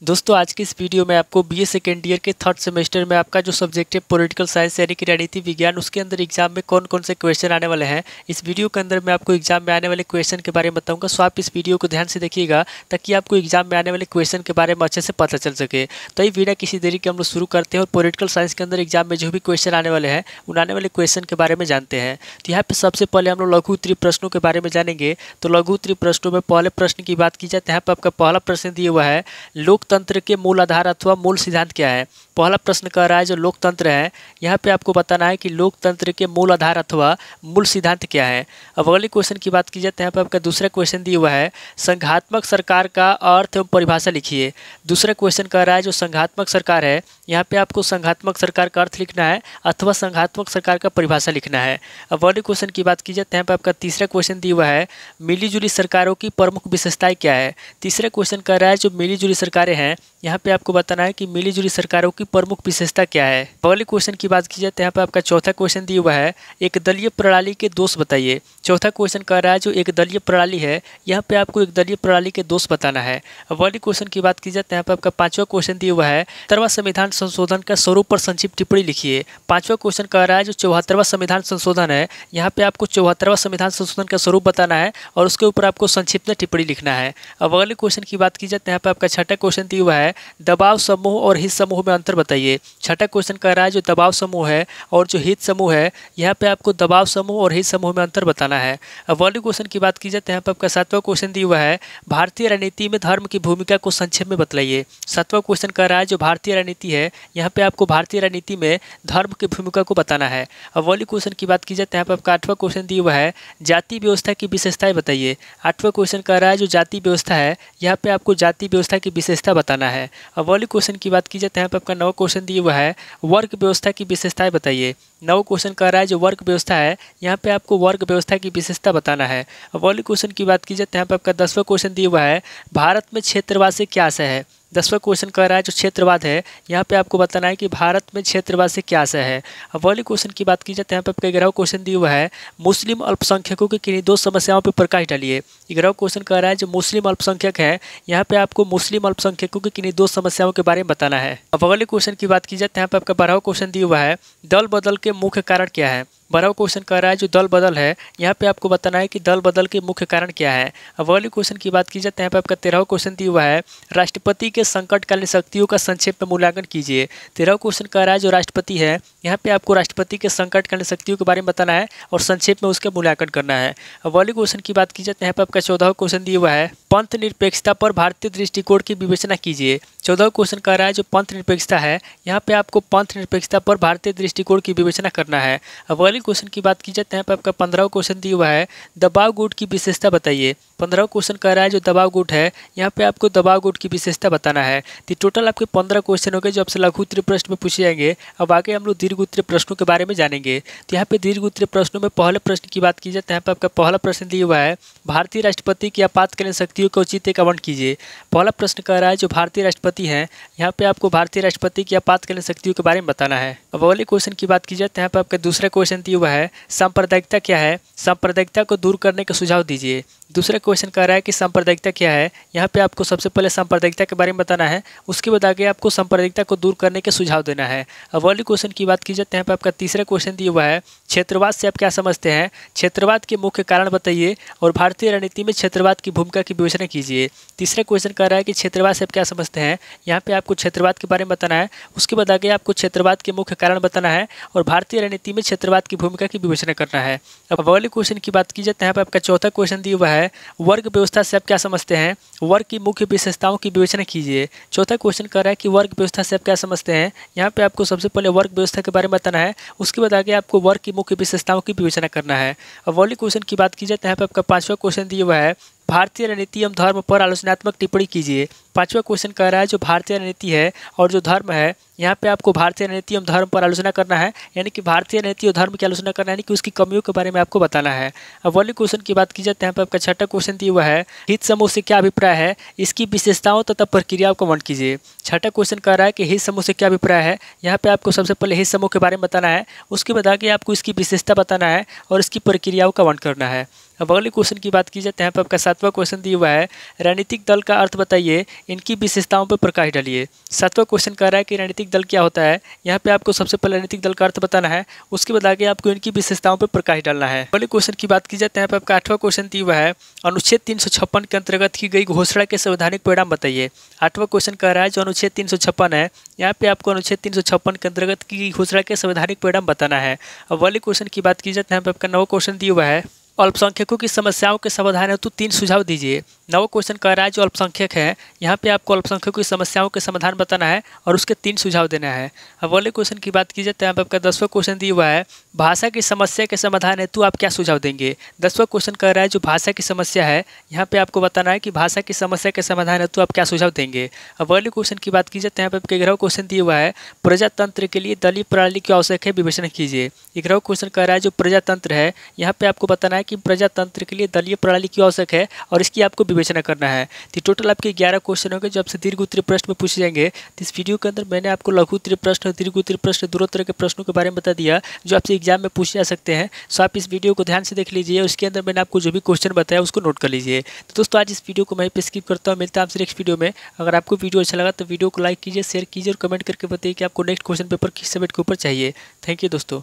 दोस्तों आज की इस वीडियो में आपको बीए सेकेंड ईयर के थर्ड सेमेस्टर में आपका जो सब्जेक्ट है पॉलिटिकल साइंस यानी कि राजनीति विज्ञान, उसके अंदर एग्जाम में कौन कौन से क्वेश्चन आने वाले हैं, इस वीडियो के अंदर मैं आपको एग्जाम में आने वाले क्वेश्चन के बारे में बताऊंगा। सो आप इस वीडियो को ध्यान से देखिएगा ताकि आपको एग्जाम में आने वाले क्वेश्चन के बारे में अच्छे से पता चल सके। तो ये बिना किसी देरी के हम लोग शुरू करते हैं और पॉलिटिकल साइंस के अंदर एग्जाम में जो भी क्वेश्चन आने वाले हैं उन आने वाले क्वेश्चन के बारे में जानते हैं। तो यहाँ पे सबसे पहले हम लोग लघु उत्तरीय प्रश्नों के बारे में जानेंगे। तो लघु उत्तरीय प्रश्नों में पहले प्रश्न की बात की जाए तो यहाँ पे आपका पहला प्रश्न दिया हुआ है, लोकतंत्र के मूल आधार अथवा मूल सिद्धांत क्या है। पहला प्रश्न कह रहा है जो लोकतंत्र है, यहाँ पे आपको बताना है कि लोकतंत्र के मूल आधार अथवा मूल सिद्धांत क्या है। अब अगले क्वेश्चन की बात की जाए तो यहाँ पे आपका दूसरा क्वेश्चन दिया हुआ है, संघात्मक सरकार का अर्थ एवं परिभाषा लिखिए। दूसरा क्वेश्चन कह रहा है जो संघात्मक सरकार है, यहाँ पे आपको संघात्मक सरकार का अर्थ लिखना है अथवा संघात्मक सरकार का परिभाषा लिखना है। अब अगले क्वेश्चन की बात की जाए तो यहाँ पे आपका तीसरा क्वेश्चन दिया हुआ है, मिलीजुली सरकारों की प्रमुख विशेषताएं क्या है। तीसरा क्वेश्चन कह रहा है जो मिलीजुली सरकारें हैं, यहाँ पे आपको बताना है कि मिलीजुली सरकारों की प्रमुख विशेषता क्या है। अगले क्वेश्चन की बात की जाए तो यहाँ पे आपका चौथा क्वेश्चन दिया हुआ है, एक दलीय प्रणाली के दोष बताइए। चौथा क्वेश्चन कह रहा है जो एक दलीय प्रणाली है, यहाँ पे आपको एक दलीय प्रणाली के दोष बताना है। अगले क्वेश्चन की बात की जाए तो यहाँ पे आपका पांचवा क्वेश्चन दिया हुआ है, 73वां संविधान संशोधन का स्वरूप पर संक्षिप्त टिप्पणी लिखिए। पांचवा क्वेश्चन कह रहा है जो 74वां संविधान संशोधन है, यहाँ पे आपको 74वां संविधान संशोधन का स्वरूप बताना है और उसके ऊपर आपको संक्षिप्त में टिप्पणी लिखना है। अब अगले क्वेश्चन की बात की जाए तो यहाँ पे आपका छठा क्वेश्चन दिया हुआ है, दबाव समूह और हित समूह में अंतर बताइए। छठा क्वेश्चन कह रहा है जो दबाव समूह है और जो हित समूह है, यहाँ पे आपको दबाव समूह और हित समूह में अंतर बताना है। अब अगले क्वेश्चन की बात की जाए तो यहाँ पे आपका सातवां क्वेश्चन दिया हुआ है, भारतीय राजनीति में धर्म की भूमिका को संक्षेप में बतलाइए। सातवां क्वेश्चन कह रहा है जो भारतीय राजनीति है, यहाँ पे आपको भारतीय राजनीति में धर्म की भूमिका को बताना है। अब अगले क्वेश्चन की बात की जाए तो यहाँ पे आपका आठवां क्वेश्चन दिया हुआ है, जाति व्यवस्था की विशेषताएं बताइए। आठवां क्वेश्चन कह रहा है जो जाति व्यवस्था है, यहाँ पे आपको जाति व्यवस्था की विशेषता बताना है। अब अगले क्वेश्चन की बात की जाए तो यहाँ पे आपका नवा क्वेश्चन दिया हुआ है, वर्ग व्यवस्था की विशेषताएं बताइए। नवा क्वेश्चन कह रहा है जो वर्ग व्यवस्था है, यहाँ पे आपको वर्ग व्यवस्था की विशेषता बताना है। अब अगले क्वेश्चन की बात की जाए तो यहाँ पे आपका 10वां क्वेश्चन दिया हुआ है, भारत में क्षेत्रवाद से क्या आशय है। 10वां क्वेश्चन कह रहा है जो क्षेत्रवाद है, यहाँ पे आपको बताना है कि भारत में क्षेत्रवाद से क्या आशय है। अब अगले क्वेश्चन की बात की जाए तो यहाँ पे आपका 11वां क्वेश्चन दिया हुआ है, मुस्लिम अल्पसंख्यकों की किन्हीं दो समस्याओं पर प्रकाश डालिए। 11वां क्वेश्चन कह रहा है जो मुस्लिम अल्पसंख्यक है, यहाँ पे आपको मुस्लिम अल्पसंख्यकों की किन्हीं दो समस्याओं के बारे में बताना है। अब अगले क्वेश्चन की बात की जाए तो यहाँ पे आपका 12वां क्वेश्चन दिया हुआ है, दल बदल के मुख्य कारण क्या है। 12वां क्वेश्चन कह रहा है जो दल बदल है, यहाँ पे आपको बताना है कि दल बदल के मुख्य कारण क्या है। अब अगले क्वेश्चन की बात की जाए तो यहाँ पे आपका 13वां क्वेश्चन दिया हुआ है, राष्ट्रपति के संकटकालीन शक्तियों का संक्षेप में मूल्यांकन कीजिए। 13वां क्वेश्चन कह रहा है जो राष्ट्रपति है, यहाँ पे आपको राष्ट्रपति के संकटकालीन शक्तियों के बारे में बताना है और संक्षेप में उसका मूल्यांकन करना है। अब अगले क्वेश्चन की बात की जाए तो यहाँ पे आपका 14वां क्वेश्चन दिया हुआ है, पंथ निरपेक्षता पर भारतीय दृष्टिकोण की विवेचना कीजिए। 14वां क्वेश्चन कह रहा है जो पंथ निरपेक्षता है, यहाँ पे आपको पंथ निरपेक्षता पर भारतीय दृष्टिकोण की विवेचना करना है। अब अगले क्वेश्चन की बात की जाए तो यहाँ पे आपका 15वां क्वेश्चन दिया हुआ है, दबाव गुट की विशेषता बताइए। 15वां क्वेश्चन कह रहा है जो दबाव गुट है, यहाँ पे आपको दबाव गुट की विशेषता बताना है। तो टोटल आपके 15 क्वेश्चन हो गए जो आपसे लघु उत्तरीय प्रश्न में पूछे जाएंगे। अब आगे हम लोग दीर्घ उत्तरीय प्रश्नों के बारे में जानेंगे। तो यहाँ पे दीर्घ उत्तरीय प्रश्नों में पहले प्रश्न की बात की जाए तो यहाँ पे आपका पहला प्रश्न दिया हुआ है, भारतीय राष्ट्रपति की आपातकालीन शक्तियों का उचित एक आवंटन कीजिए। पहला प्रश्न कह रहा है जो भारतीय राष्ट्रपति हैं, यहाँ पे आपको भारतीय राष्ट्रपति की आपातकालीन शक्तियों के बारे में बताना है। अब अगले क्वेश्चन की बात की जाए तो यहाँ पे आपका दूसरा क्वेश्चन दिया हुआ है, सांप्रदायिकता क्या है, सांप्रदायिकता को दूर करने का सुझाव दीजिए। दूसरा क्वेश्चन कह रहा है कि सांप्रदायिकता क्या है, यहाँ पे आपको सबसे पहले सांप्रदायिकता के बारे में बताना है, उसके बाद आगे आपको सांप्रदायिकता को दूर करने के सुझाव देना है। अब अगले क्वेश्चन की बात की जाए तो यहाँ पे आपका तीसरा क्वेश्चन दिया हुआ है, क्षेत्रवाद से आप क्या समझते हैं, क्षेत्रवाद के मुख्य कारण बताइए और भारतीय राजनीति में क्षेत्रवाद की भूमिका की विवेचना कीजिए। तीसरा क्वेश्चन कह रहा है कि क्षेत्रवाद से आप क्या समझते हैं, यहाँ पे आपको क्षेत्रवाद के बारे में बताना है, उसके बाद आगे आपको क्षेत्रवाद के मुख्य कारण बताना है और भारतीय राजनीति में क्षेत्रवाद की भूमिका की विवेचना करना है। अब अगले क्वेश्चन की बात की जाए तो यहाँ पे आपका चौथा क्वेश्चन दिया हुआ है, वर्ग व्यवस्था से आप क्या समझते हैं, वर्ग की मुख्य विशेषताओं की विवेचना कीजिए। चौथा क्वेश्चन कर रहा है कि वर्ग व्यवस्था से आप क्या समझते हैं, यहाँ पे आपको सबसे पहले वर्ग व्यवस्था के बारे में बताना है, उसके बाद आगे आपको वर्ग की मुख्य विशेषताओं की विवेचना करना है। अब अगले क्वेश्चन की बात की जाए तो यहाँ पे आपका पांचवा क्वेश्चन दिया हुआ है, भारतीय राजनीति एवं धर्म पर आलोचनात्मक टिप्पणी कीजिए। पांचवा क्वेश्चन कह रहा है जो भारतीय राजनीति है और जो धर्म है, यहाँ पे आपको भारतीय राजनीति एवं धर्म पर आलोचना करना है, यानी कि भारतीय राजनीति और धर्म की आलोचना करना है, यानी कि उसकी कमियों के बारे में आपको बताना है। अब अगले क्वेश्चन की बात की जाए तो यहाँ पे आपका छठा क्वेश्चन दिया हुआ है, हित समूह से क्या अभिप्राय है, इसकी विशेषताओं तथा प्रक्रियाओं का वर्णन कीजिए। छठा क्वेश्चन कह रहा है कि हित समूह से क्या अभिप्राय है, यहाँ पे आपको सबसे पहले हित समूह के बारे में बताना है, उसके बाद आगे आपको इसकी विशेषता बताना है और इसकी प्रक्रियाओं का वर्णन करना है। अब अगले क्वेश्चन की बात की जाए तो यहाँ पे आपका सातवां क्वेश्चन दिया हुआ है, राजनीतिक दल का अर्थ बताइए, इनकी विशेषताओं पर प्रकाश डालिए। 7वां क्वेश्चन कह रहा है कि राजनीतिक दल क्या होता है। यहाँ पे आपको सबसे पहले राजनीतिक दल का अर्थ बताना है, उसके बाद आगे आपको इनकी विशेषताओं पर प्रकाश डालना है। पहले क्वेश्चन की बात की जाए तो यहाँ पे आपका 8वां क्वेश्चन दिया हुआ है, अनुच्छेद 356 के अंतर्गत की गई घोषणा के संवैधानिक परिणाम बताइए। 8वां क्वेश्चन कह रहा है जो अनुच्छेद 356 है, यहाँ पे आपको अनुच्छेद 356 के अंतर्गत की गई घोषणा के संवैधानिक परिणाम बताना है। अब वाले क्वेश्चन की बात की जाए तो यहाँ पे आपका 9वां क्वेश्चन दिया हुआ है, अल्पसंख्यकों की समस्याओं के समाधान हेतु 3 सुझाव दीजिए। 9वां क्वेश्चन कह रहा है जो अल्पसंख्यक है, यहाँ पे आपको अल्पसंख्यकों की समस्याओं के समाधान बताना है और उसके 3 सुझाव देना है। अब वाले क्वेश्चन की बात की जाए तो यहाँ पे आपका 10वां क्वेश्चन दिया हुआ है, भाषा की समस्या के समाधान हेतु आप क्या सुझाव देंगे। 10वां क्वेश्चन कह रहा है जो भाषा की समस्या है, यहाँ पे आपको बताना है कि भाषा की समस्या के समाधान हेतु आप क्या सुझाव देंगे। अब वाले क्वेश्चन की बात की जाए तो यहाँ पे आपका 11वां क्वेश्चन दिया हुआ है, प्रजातंत्र के लिए दलीय प्रणाली की आवश्यक है, विवेचना कीजिए। 11वां क्वेश्चन कह रहा है जो प्रजातंत्र है, यहाँ पे आपको बताना है कि प्रजातंत्र के लिए दलीय प्रणाली की आवश्यक है और इसकी आपको विवेचना करना है। तो टोटल आपके 11 क्वेश्चन होंगे जो आपसे दीर्घ उत्तरीय प्रश्न में पूछे जाएंगे। तो इस वीडियो के अंदर मैंने आपको लघु उत्तरीय प्रश्न और दीर्घ उत्तरीय प्रश्न दोनों तरह के प्रश्नों के बारे में बता दिया जो आपसे एग्जाम में पूछे जा सकते हैं। सो आप इस वीडियो को ध्यान से देख लीजिए, उसके अंदर मैंने आपको जो भी क्वेश्चन बताया उसको नोट कर लीजिए। तो दोस्तों आज इस वीडियो को मैं पे स्किप करता हूँ, मिलता है आपसे नेक्स्ट वीडियो में। अगर आपको वीडियो अच्छा लगा तो वीडियो को लाइक कीजिए, शेयर कीजिए और कमेंट करके बताइए कि आपको नेक्स्ट क्वेश्चन पेपर किस सब्जेक्ट के ऊपर चाहिए। थैंक यू दोस्तों।